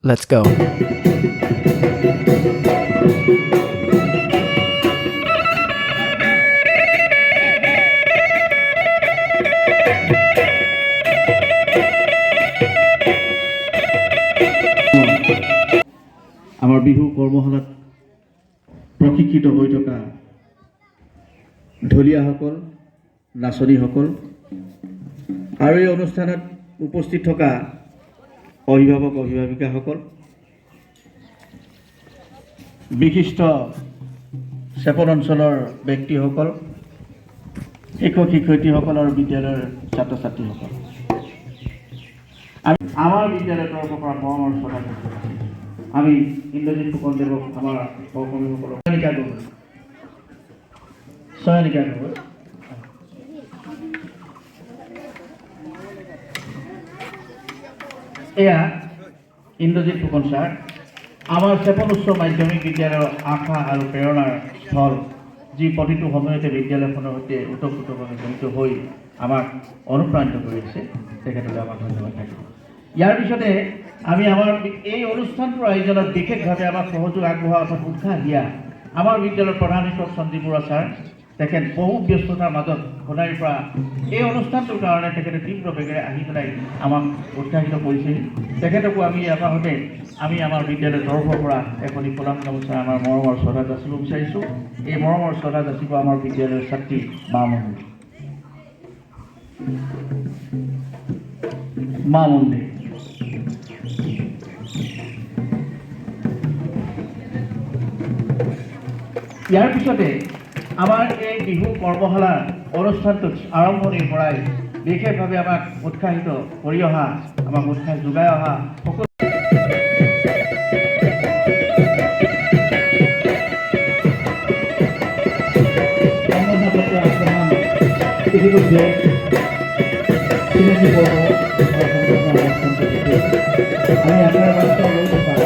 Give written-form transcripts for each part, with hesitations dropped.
Let's go. আমাৰ বিহু কৰ্মশালাত প্ৰশিক্ষিত হৈ থকা ঢুলীয়াসকল, নাচনীসকল আৰু এই অনুষ্ঠানত উপস্থিত থকা অভিভাৱক অভিভাৱিকাসকল, বিশিষ্ট চেপন অঞ্চলৰ ব্যক্তিসকল, শিক্ষক শিক্ষয়িত্ৰীসকল আৰু বিদ্যালয়ৰ ছাত্ৰ ছাত্ৰীসকল, আমাৰ বিদ্যালয়ৰ তৰফৰ পৰা মৰমৰ শ্ৰদ্ধা আমি ইন্দ্ৰজিৎ ফুকনদেৱক আমাৰ সহকৰ্মীসকলক ছয়নিকা গগৈ এয়া ইন্দ্ৰজিৎ ফুকন ছাৰ আমাৰ চেপন উচ্চ মাধ্যমিক বিদ্যালয়ৰ আশা আৰু প্ৰেৰণাৰ স্থল, যি প্ৰতিটো সময়তে বিদ্যালয়খনৰ সৈতে ওতঃপ্ৰোতভাৱে জড়িত হৈ আমাক অনুপ্ৰাণিত কৰি আছে, তেখেতলৈ আমাৰ ধন্যবাদ থাকিব। ইয়াৰ পিছতে আমি আমাৰ এই অনুষ্ঠানটোৰ আয়োজনত বিশেষভাৱে আমাক সহযোগ আগবঢ়োৱা অৰ্থাৎ উৎসাহ দিয়া আমাৰ বিদ্যালয়ৰ প্ৰধান শিক্ষক সঞ্জীৱ বৰুৱা ছাৰ, তেখেত বহু ব্যস্ততাৰ মাজত সদায়ৰ পৰা এই অনুষ্ঠানটোৰ কাৰণে তেখেতে তীব্ৰ বেগেৰে আহি পেলাই আমাক উৎসাহিত কৰিছিল। তেখেতকো আমি আমাৰ বিদ্যালয়ৰ তৰফৰ পৰা এখনি কলাম গামোচা আমাৰ মৰমৰ শ্ৰদ্ধা যাচিব বিচাৰিছোঁ। এই মৰমৰ শ্ৰদ্ধা যাচিব আমাৰ বিদ্যালয়ৰ ছাত্ৰী মা মন্দিৰ। ইয়াৰ পিছতে আমাৰ এই বিহু কৰ্মশালাৰ অনুষ্ঠানটোত আৰম্ভণিৰ পৰাই বিশেষভাৱে আমাক উৎসাহিত কৰি অহা, আমাক উৎসাহ যোগাই অহা সকলো ইতিমধ্যে আমি আপনার বাচ্চা বলতে পারি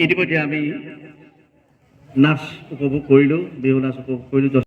ইতিমধ্যে আমি নাচ উপভোগ কৰিলোঁ, বিহু নাচ উপভোগ কৰিলোঁ।